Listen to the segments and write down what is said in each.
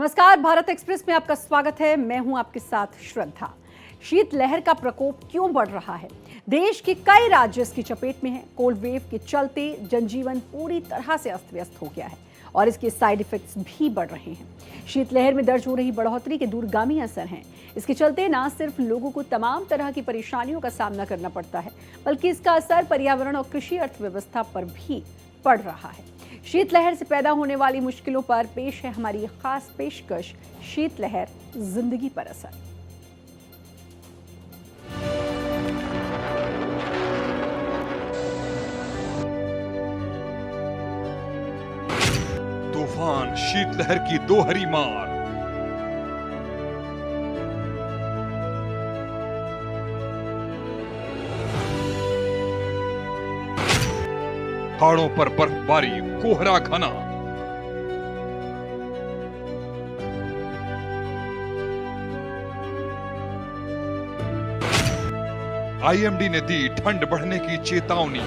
नमस्कार, भारत एक्सप्रेस में आपका स्वागत है। मैं हूं आपके साथ श्रद्धा। शीतलहर का प्रकोप क्यों बढ़ रहा है? देश के कई राज्य इसकी चपेट में हैं। कोल्ड वेव के चलते जनजीवन पूरी तरह से अस्त व्यस्त हो गया है और इसके साइड इफेक्ट्स भी बढ़ रहे हैं। शीतलहर में दर्ज हो रही बढ़ोतरी के दूरगामी असर हैं। इसके चलते न सिर्फ लोगों को तमाम तरह की परेशानियों का सामना करना पड़ता है, बल्कि इसका असर पर्यावरण और कृषि अर्थव्यवस्था पर भी पड़ रहा है। शीतलहर से पैदा होने वाली मुश्किलों पर पेश है हमारी खास पेशकश, शीतलहर जिंदगी पर असर। तूफान शीतलहर की दोहरी मार। पहाड़ों पर बर्फबारी, कोहरा घना। आईएमडी ने दी ठंड बढ़ने की चेतावनी।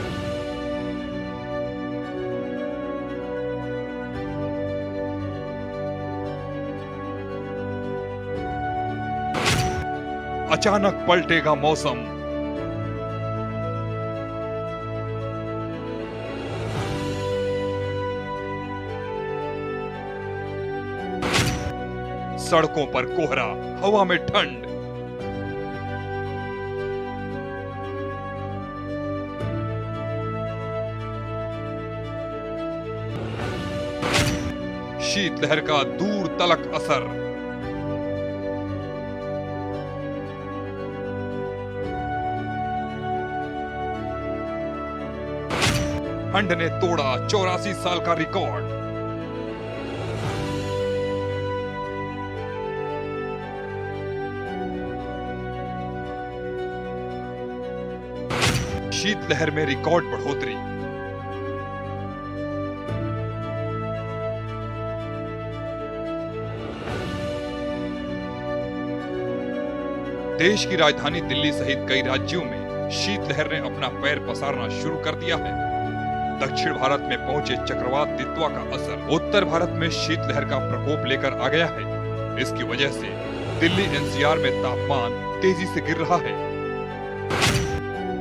अचानक पलटेगा मौसम। सड़कों पर कोहरा, हवा में ठंड। शीतलहर का दूर तलक असर। ठंड ने तोड़ा 84 साल का रिकॉर्ड। शीतलहर में रिकॉर्ड बढ़ोतरी। देश की राजधानी दिल्ली सहित कई राज्यों में शीतलहर ने अपना पैर पसारना शुरू कर दिया है। दक्षिण भारत में पहुंचे चक्रवात तितवा का असर उत्तर भारत में शीतलहर का प्रकोप लेकर आ गया है। इसकी वजह से दिल्ली एनसीआर में तापमान तेजी से गिर रहा है।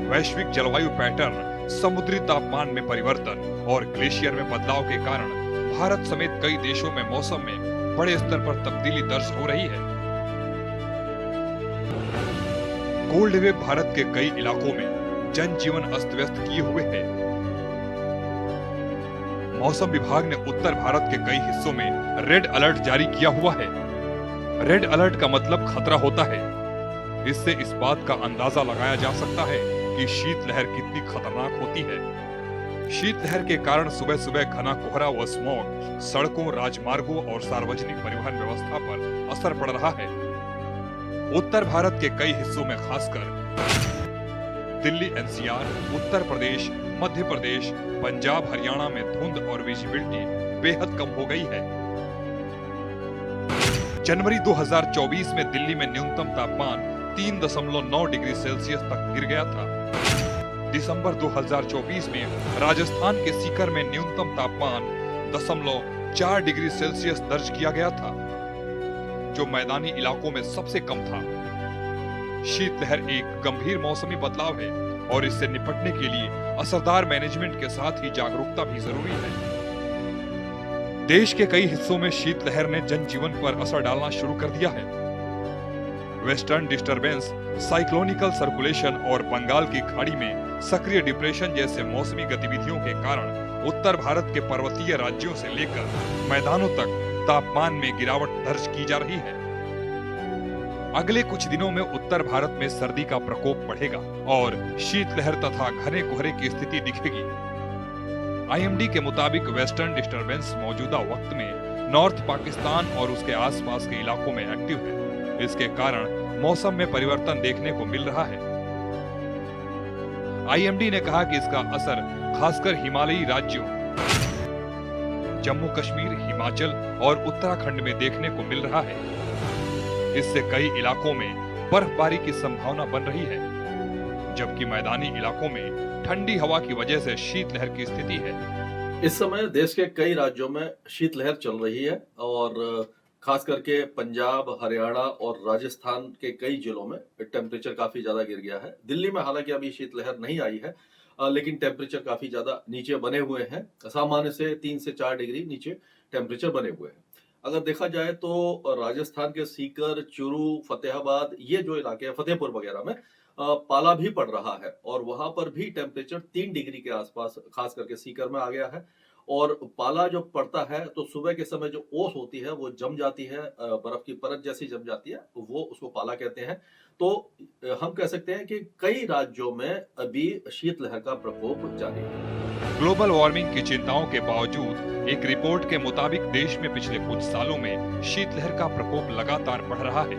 वैश्विक जलवायु पैटर्न, समुद्री तापमान में परिवर्तन और ग्लेशियर में बदलाव के कारण भारत समेत कई देशों में मौसम में बड़े स्तर पर तब्दीली दर्ज हो रही है। कोल्ड वेव भारत के कई इलाकों में जनजीवन अस्त व्यस्त किए हुए है। मौसम विभाग ने उत्तर भारत के कई हिस्सों में रेड अलर्ट जारी किया हुआ है। रेड अलर्ट का मतलब खतरा होता है। इससे इस बात का अंदाजा लगाया जा सकता है कि शीतलहर कितनी खतरनाक होती है। शीतलहर के कारण सुबह सुबह घना कोहरा व स्मॉग सड़कों, राजमार्गों और सार्वजनिक परिवहन व्यवस्था पर असर पड़ रहा है। उत्तर भारत के कई हिस्सों में खासकर दिल्ली एनसीआर, उत्तर प्रदेश, मध्य प्रदेश, पंजाब, हरियाणा में धुंध और विजिबिलिटी बेहद कम हो गई है। जनवरी 2024 में दिल्ली में न्यूनतम तापमान 3.9 डिग्री सेल्सियस तक गिर गया था। दिसंबर 2024 में राजस्थान के सीकर में न्यूनतम तापमान 0.4 डिग्री सेल्सियस दर्ज किया गया था, जो मैदानी इलाकों में सबसे कम था। शीतलहर एक गंभीर मौसमी बदलाव है और इससे निपटने के लिए असरदार मैनेजमेंट के साथ ही जागरूकता भी जरूरी है। देश के कई हिस्सों में शीतलहर ने जनजीवन पर असर डालना शुरू कर दिया है। वेस्टर्न डिस्टरबेंस, साइक्लोनिकल सर्कुलेशन और बंगाल की खाड़ी में सक्रिय डिप्रेशन जैसे मौसमी गतिविधियों के कारण उत्तर भारत के पर्वतीय राज्यों से लेकर मैदानों तक तापमान में गिरावट दर्ज की जा रही है। अगले कुछ दिनों में उत्तर भारत में सर्दी का प्रकोप बढ़ेगा और शीतलहर तथा घने कोहरे की स्थिति दिखेगी। आईएमडी के मुताबिक वेस्टर्न डिस्टरबेंस मौजूदा वक्त में नॉर्थ पाकिस्तान और उसके आसपास के इलाकों में एक्टिव है। इसके कारण मौसम में परिवर्तन देखने को मिल रहा है। आईएमडी ने कहा कि इसका असर खासकर हिमालयी राज्यों जम्मू कश्मीर, हिमाचल और उत्तराखंड में देखने को मिल रहा है। इससे कई इलाकों में बर्फबारी की संभावना बन रही है, जबकि मैदानी इलाकों में ठंडी हवा की वजह से शीतलहर की स्थिति है। इस समय देश के कई राज्यों में शीतलहर चल रही है और खास करके पंजाब, हरियाणा और राजस्थान के कई जिलों में टेम्परेचर काफी ज्यादा गिर गया है। दिल्ली में हालांकि अभी शीतलहर नहीं आई है, लेकिन टेम्परेचर काफी ज्यादा नीचे बने हुए हैं। सामान्य से 3 से 4 डिग्री नीचे टेम्परेचर बने हुए हैं। अगर देखा जाए तो राजस्थान के सीकर, चूरू, फतेहाबाद, ये जो इलाके हैं, फतेहपुर वगैरह में पाला भी पड़ रहा है और वहां पर भी टेम्परेचर 3 डिग्री के आसपास खास करके सीकर में आ गया है। और पाला जो पड़ता है तो सुबह के समय जो ओस होती है वो जम जाती है, बर्फ की परत जैसी जम जाती है, वो उसको पाला कहते हैं। तो हम कह सकते हैं कि कई राज्यों में अभी शीतलहर का प्रकोप जारी है। ग्लोबल वार्मिंग की चिंताओं के बावजूद एक रिपोर्ट के मुताबिक देश में पिछले कुछ सालों में शीतलहर का प्रकोप लगातार बढ़ रहा है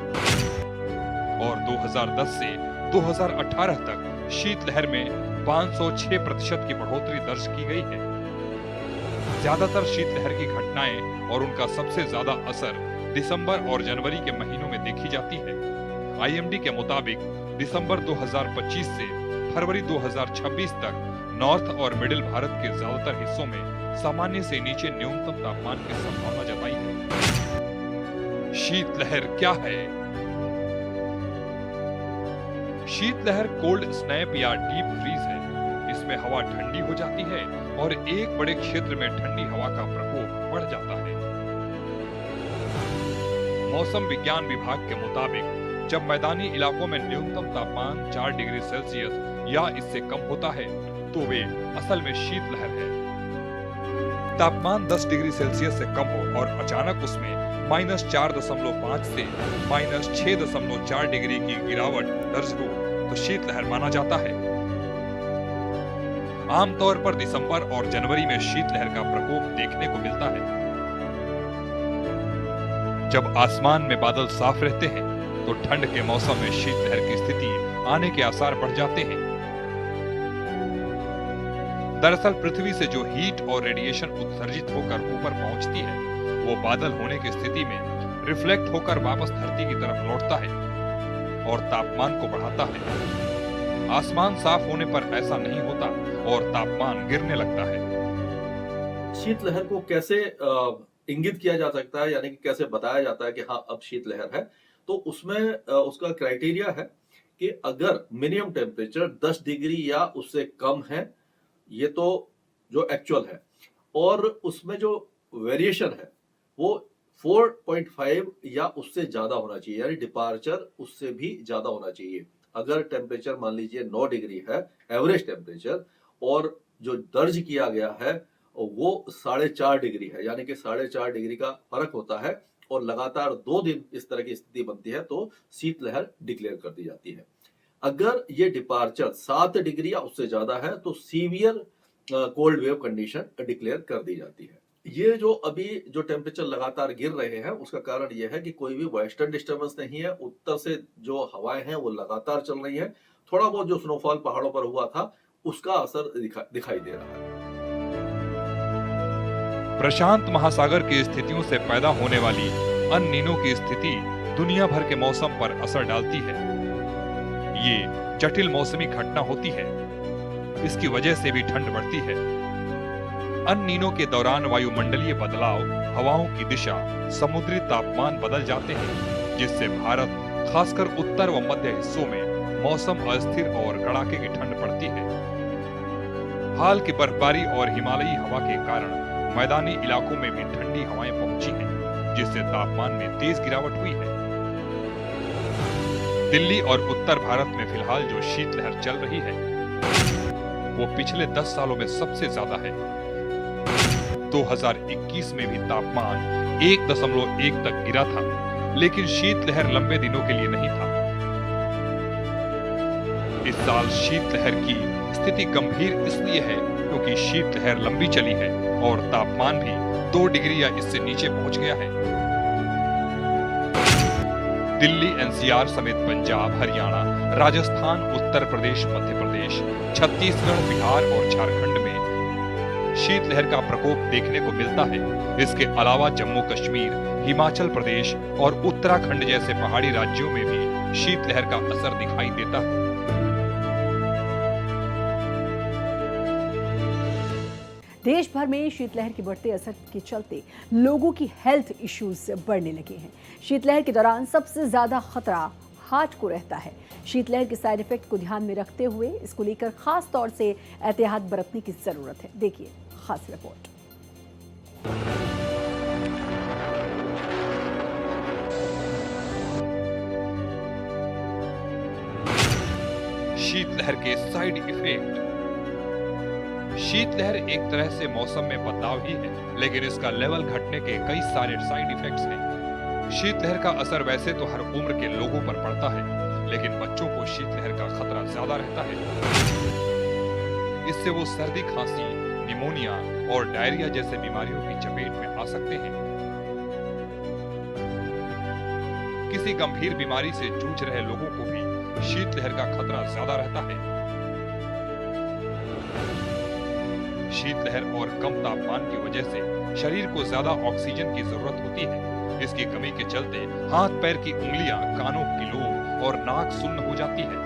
और 2010 से 2018 तक शीतलहर में 506% की बढ़ोतरी दर्ज की गई है। ज्यादातर शीतलहर की घटनाएं और उनका सबसे ज्यादा असर दिसंबर और जनवरी के महीनों में देखी जाती है। आईएमडी के मुताबिक दिसंबर 2025 से फरवरी 2026 तक नॉर्थ और मिडिल भारत के ज्यादातर हिस्सों में सामान्य से नीचे न्यूनतम तापमान की संभावना जताई है। शीतलहर क्या है? शीतलहर कोल्ड स्नैप या डीप फ्रीज है। इसमें हवा ठंडी हो जाती है और एक बड़े क्षेत्र में ठंडी हवा का प्रकोप बढ़ जाता है। मौसम विज्ञान विभाग के मुताबिक जब मैदानी इलाकों में न्यूनतम तापमान 4 डिग्री सेल्सियस या इससे कम होता है तो वे असल में शीतलहर है। तापमान 10 डिग्री सेल्सियस से कम हो और अचानक उसमें -4.5 से -6.4 डिग्री की गिरावट दर्ज हो तो शीतलहर माना जाता है। आमतौर पर दिसंबर और जनवरी में शीतलहर का प्रकोप देखने को मिलता है। जब आसमान में बादल साफ रहते हैं तो ठंड के मौसम में शीतलहर की स्थिति आने के आसार बढ़ जाते हैं। दरअसल पृथ्वी से जो हीट और रेडिएशन उत्सर्जित होकर ऊपर पहुंचती है वो बादल होने की स्थिति में रिफ्लेक्ट होकर वापस धरती की तरफ लौटता है और तापमान को बढ़ाता है। आसमान साफ होने पर ऐसा नहीं होता और तापमान गिरने लगता है। शीतलहर को कैसे इंगित किया जा सकता है, यानी कि कैसे बताया जाता है कि हाँ अब शीतलहर है? तो उसमें उसका क्राइटेरिया है कि अगर मिनिमम टेम्परेचर 10 डिग्री या उससे कम है, ये तो जो एक्चुअल है, और उसमें जो वेरिएशन है वो 4.5 या उससे ज्यादा होना चाहिए, यानी डिपार्चर उससे भी ज्यादा होना चाहिए। अगर टेम्परेचर मान लीजिए 9 डिग्री है एवरेज टेम्परेचर और जो दर्ज किया गया है वो 4.5 डिग्री है, यानी कि 4.5 डिग्री का फर्क होता है और लगातार 2 दिन इस तरह की स्थिति बनती है तो शीतलहर डिक्लेयर कर दी जाती है। अगर ये डिपार्चर 7 डिग्री या उससे ज्यादा है तो severe cold wave condition declare कर दी जाती है। ये जो अभी जो टेम्परेचर लगातार गिर रहे हैं उसका कारण यह है कि कोई भी वेस्टर्न डिस्टर्बेंस नहीं है, उत्तर से जो हवाएं हैं वो लगातार चल रही हैं। थोड़ा बहुत जो स्नोफॉल पहाड़ों पर हुआ था उसका असर दिखाई दे रहा है। प्रशांत महासागर की स्थितियों से पैदा होने वाली अल नीनो की स्थिति दुनिया भर के मौसम पर असर डालती है। ये जटिल मौसमी घटना होती है। इसकी वजह से भी ठंड बढ़ती है। अल नीनो के दौरान वायुमंडलीय बदलाव, हवाओं की दिशा, समुद्री तापमान बदल जाते हैं, जिससे भारत खासकर उत्तर व मध्य हिस्सों में मौसम अस्थिर और कड़ाके की ठंड पड़ती है। हाल की बर्फबारी और हिमालयी हवा के कारण मैदानी इलाकों में भी ठंडी हवाएं पहुंची हैं, जिससे तापमान में तेज गिरावट हुई है। दिल्ली और उत्तर भारत में फिलहाल जो शीतलहर चल रही है वो पिछले 10 सालों में सबसे ज्यादा है। 2021 में भी तापमान 1.1 तक गिरा था, लेकिन शीतलहर लंबे दिनों के लिए नहीं था। इस साल शीतलहर की स्थिति गंभीर इसलिए है क्योंकि शीतलहर लंबी चली है और तापमान भी 2 डिग्री या इससे नीचे पहुंच गया है। दिल्ली, एनसीआर समेत पंजाब, हरियाणा, राजस्थान, उत्तर प्रदेश, मध्य प्रदेश, छत्तीसगढ़, बिहार और झारखंड में शीतलहर का प्रकोप देखने को मिलता है। इसके अलावा जम्मू कश्मीर, हिमाचल प्रदेश और उत्तराखंड जैसे पहाड़ी राज्यों में भी शीतलहर का असर दिखाई देता है। देश भर में शीतलहर के बढ़ते असर के चलते लोगों की हेल्थ इश्यूज बढ़ने लगे हैं। शीतलहर के दौरान सबसे ज्यादा खतरा हार्ट को रहता है। शीतलहर के साइड इफेक्ट को ध्यान में रखते हुए इसको लेकर खास तौर से एहतियात बरतने की जरूरत है। देखिए खास रिपोर्ट। शीतलहर के साइड इफेक्ट। शीतलहर एक तरह से मौसम में बदलाव ही है, लेकिन इसका लेवल घटने के कई सारे साइड इफेक्ट्स हैं। शीतलहर का असर वैसे तो हर उम्र के लोगों पर पड़ता है, लेकिन बच्चों को शीतलहर का खतरा ज्यादा रहता है। इससे वो सर्दी, खांसी, निमोनिया और डायरिया जैसे बीमारियों की चपेट में आ सकते हैं। किसी गंभीर बीमारी से जूझ रहे लोगों को भी शीतलहर का खतरा ज्यादा रहता है। शीतलहर और कम तापमान की वजह से शरीर को ज्यादा ऑक्सीजन की जरूरत होती है। इसकी कमी के चलते हाथ पैर की उंगलियां, कानों की लूम और नाक सुन्न हो जाती है।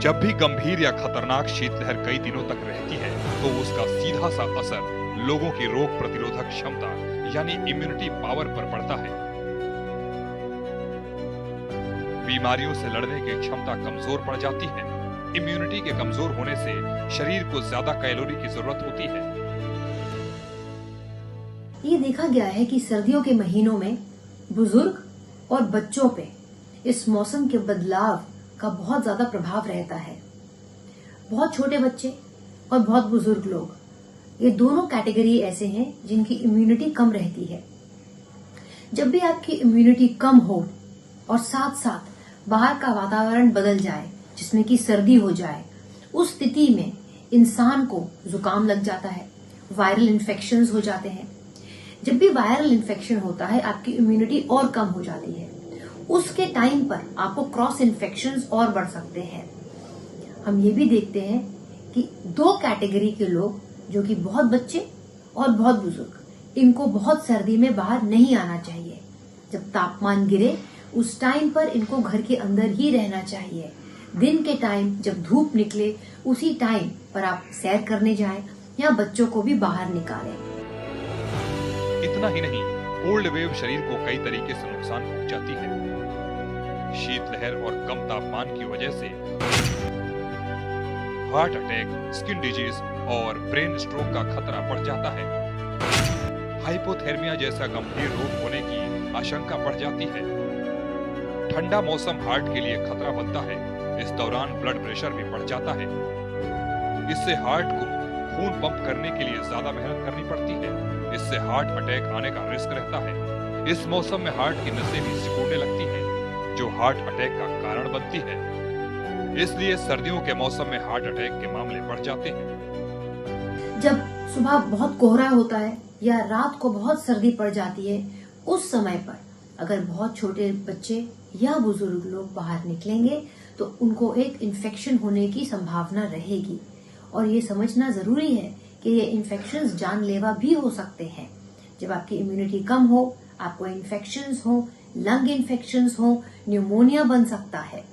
जब भी गंभीर या खतरनाक शीतलहर कई दिनों तक रहती है, तो उसका सीधा सा असर लोगों की रोग प्रतिरोधक क्षमता यानी इम्यूनिटी पावर पर पड़ता है। बीमारियों से लड़ने की क्षमता कमजोर पड़ जाती है। इम्यूनिटी के कमजोर होने से शरीर को ज्यादा कैलोरी की जरूरत होती है। ये देखा गया है कि सर्दियों के महीनों में बुजुर्ग और बच्चों पे इस मौसम के बदलाव का बहुत ज्यादा प्रभाव रहता है। बहुत छोटे बच्चे और बहुत बुजुर्ग लोग, ये दोनों कैटेगरी ऐसे हैं जिनकी इम्यूनिटी कम रहती है। जब भी आपकी इम्यूनिटी कम हो और साथ साथ बाहर का वातावरण बदल जाए, जिसमें कि सर्दी हो जाए, उस स्थिति में इंसान को जुकाम लग जाता है, वायरल इन्फेक्शंस हो जाते हैं। जब भी वायरल इन्फेक्शन होता है, आपकी इम्यूनिटी और कम हो जाती है। उसके टाइम पर आपको क्रॉस इन्फेक्शंस और बढ़ सकते हैं। हम ये भी देखते हैं कि दो कैटेगरी के लोग, जो कि बहुत बच्चे और बहुत बुजुर्ग, इनको बहुत सर्दी में बाहर नहीं आना चाहिए। जब तापमान गिरे उस टाइम पर इनको घर के अंदर ही रहना चाहिए। दिन के टाइम जब धूप निकले उसी टाइम पर आप सैर करने जाएं या बच्चों को भी बाहर निकालें। इतना ही नहीं, कोल्ड वेव शरीर को कई तरीके से नुकसान पहुंचाती है। शीतलहर और कम तापमान की वजह से हार्ट अटैक, स्किन डिजीज और ब्रेन स्ट्रोक का खतरा बढ़ जाता है। हाइपोथर्मिया जैसा गंभीर रोग होने की आशंका बढ़ जाती है। ठंडा मौसम हार्ट के लिए खतरा बनता है। इस दौरान ब्लड प्रेशर भी बढ़ जाता है। इससे हार्ट को खून पंप करने के लिए ज्यादा मेहनत करनी पड़ती है। इससे हार्ट अटैक आने का रिस्क रहता है। इस मौसम में हार्ट की नसें भी सिकुड़ने लगती हैं, जो हार्ट अटैक का कारण बनती है। इसलिए सर्दियों के मौसम में हार्ट अटैक के मामले बढ़ जाते हैं। जब सुबह बहुत कोहरा होता है या रात को बहुत सर्दी पड़ जाती है, उस समय पर अगर बहुत छोटे बच्चे या बुजुर्ग लोग बाहर निकलेंगे तो उनको एक इन्फेक्शन होने की संभावना रहेगी। और ये समझना जरूरी है कि ये इन्फेक्शंस जानलेवा भी हो सकते हैं। जब आपकी इम्यूनिटी कम हो, आपको इन्फेक्शंस हो, लंग इन्फेक्शंस हो, न्यूमोनिया बन सकता है।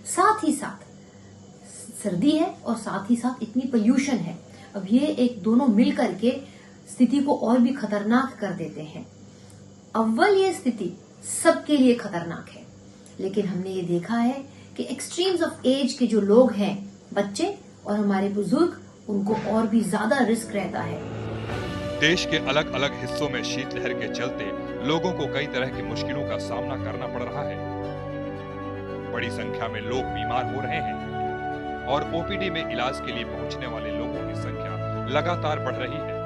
साथ ही साथ सर्दी है और साथ ही साथ इतनी पोल्यूशन है। अब ये एक दोनों मिल करके स्थिति को और भी खतरनाक कर देते हैं। अव्वल ये स्थिति सबके लिए खतरनाक है, लेकिन हमने ये देखा है कि एक्सट्रीम्स ऑफ एज के जो लोग हैं, बच्चे और हमारे बुजुर्ग, उनको और भी ज्यादा रिस्क रहता है। देश के अलग अलग हिस्सों में शीतलहर के चलते लोगों को कई तरह की मुश्किलों का सामना करना पड़ रहा है। बड़ी संख्या में लोग बीमार हो रहे हैं और ओपीडी में इलाज के लिए पहुंचने वाले लोगों की संख्या लगातार बढ़ रही है।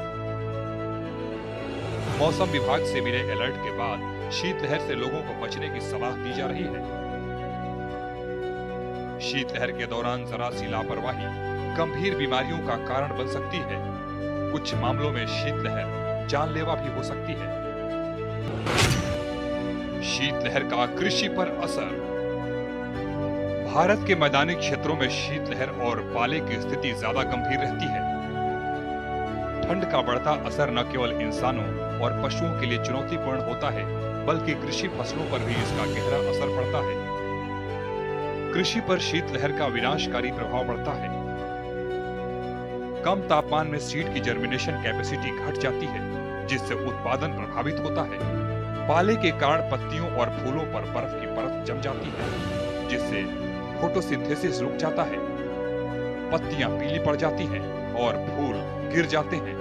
मौसम विभाग से मिले अलर्ट के बाद शीतलहर से लोगों को बचने की सलाह दी जा रही है। शीतलहर के दौरान जरा सी लापरवाही गंभीर बीमारियों का कारण बन सकती है। कुछ मामलों में शीतलहर जानलेवा भी हो सकती है। शीतलहर का कृषि पर असर। भारत के मैदानी क्षेत्रों में शीतलहर और पाले की स्थिति ज्यादा गंभीर रहती है। ठंड का बढ़ता असर न केवल इंसानों और पशुओं के लिए चुनौतीपूर्ण होता है, बल्कि कृषि फसलों पर भी इसका गहरा असर पड़ता है। कृषि पर शीतलहर का विनाशकारी प्रभाव पड़ता है। कम तापमान में सीड की जर्मिनेशन कैपेसिटी घट जाती है, जिससे उत्पादन प्रभावित होता है। पाले के कारण पत्तियों और फूलों पर बर्फ की परत जम जाती है, जिससे फोटोसिंथेसिस रुक जाता है। पत्तियां पीली पड़ जाती हैं और फूल गिर जाते हैं।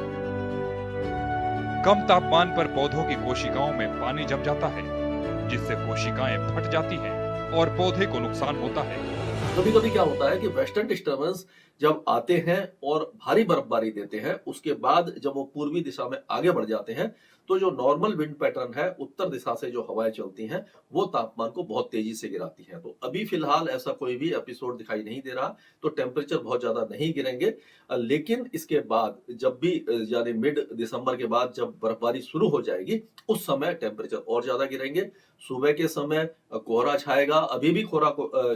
कम तापमान पर पौधों की कोशिकाओं में पानी जम जाता है, जिससे कोशिकाएं फट जाती हैं और पौधे को नुकसान होता है। कभी कभी क्या होता है कि वेस्टर्न डिस्टर्बेंस जब आते हैं और भारी बर्फबारी देते हैं, उसके बाद जब वो पूर्वी दिशा में आगे बढ़ जाते हैं, तो जो नॉर्मल विंड पैटर्न है, उत्तर दिशा से जो हवाएं चलती हैं, वो तापमान को बहुत तेजी से गिराती हैं। तो अभी फिलहाल ऐसा कोई भी एपिसोड दिखाई नहीं दे रहा, तो टेम्परेचर बहुत ज्यादा नहीं गिरेंगे। लेकिन इसके बाद जब भी यानी मिड दिसंबर के बाद जब बर्फबारी शुरू हो जाएगी, उस समय टेम्परेचर और ज्यादा गिरेंगे। सुबह के समय कोहरा छाएगा, अभी भी कोहरा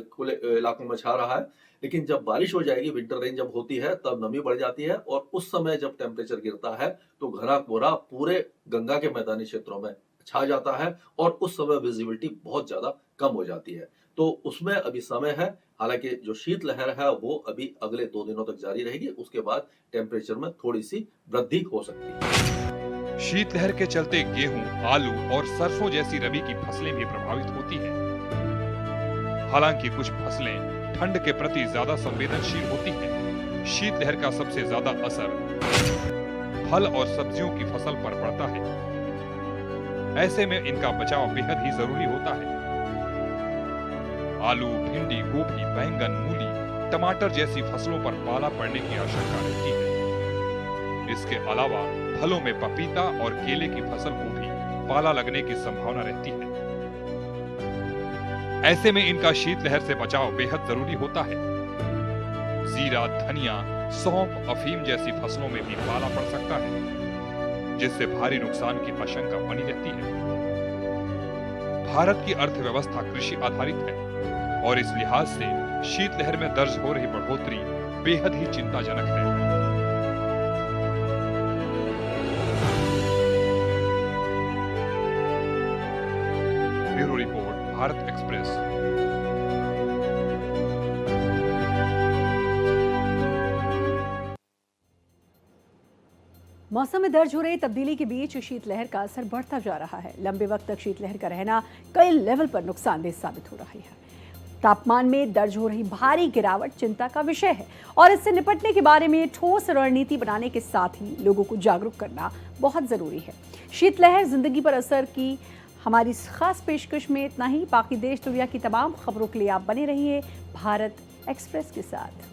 खुले इलाकों में छा रहा है, लेकिन जब बारिश हो जाएगी, विंटर रेन जब होती है, तब नमी बढ़ जाती है और उस समय जब टेम्परेचर गिरता है तो घना कोहरा पूरे गंगा के मैदानी क्षेत्रों में छा जाता है और उस समय विजिबिलिटी बहुत ज्यादा कम हो जाती है। तो उसमें अभी समय है। हालांकि जो शीतलहर है वो अभी अगले 2 दिनों तक जारी रहेगी, उसके बाद टेम्परेचर में थोड़ी सी वृद्धि हो सकती है। शीतलहर के चलते गेहूं, आलू और सरसों जैसी रबी की फसलें भी प्रभावित होती हैं। हालांकि कुछ फसलें ठंड के प्रति ज्यादा संवेदनशील होती हैं। शीतलहर का सबसे ज्यादा असर फल और सब्जियों की फसल पर पड़ता है। ऐसे में इनका बचाव बेहद ही जरूरी होता है। आलू, भिंडी, गोभी, बैंगन, मूली, टमाटर जैसी फसलों पर पाला पड़ने की आशंका रहती है। इसके अलावा फलों में पपीता और केले की फसल को भी पाला लगने की संभावना रहती है। ऐसे में इनका शीतलहर से बचाव बेहद जरूरी होता है। जीरा, धनिया, सौंफ, अफीम जैसी फसलों में भी पाला पड़ सकता है, जिससे भारी नुकसान की आशंका बनी रहती है। भारत की अर्थव्यवस्था कृषि आधारित है और इस लिहाज से शीतलहर में दर्ज हो रही बढ़ोतरी बेहद ही चिंताजनक है। Bureau report, Bharat express. मौसम में दर्ज हो रही तब्दीली के बीच शीतलहर का असर बढ़ता जा रहा है। लंबे वक्त तक शीतलहर का रहना कई लेवल पर नुकसानदेह साबित हो रही है। तापमान में दर्ज हो रही भारी गिरावट चिंता का विषय है और इससे निपटने के बारे में ठोस रणनीति बनाने के साथ ही लोगों को जागरूक करना बहुत जरूरी है। शीतलहर जिंदगी पर असर की हमारी खास पेशकश में इतना ही। बाकी देश दुनिया की तमाम खबरों के लिए आप बने रहिए भारत एक्सप्रेस के साथ।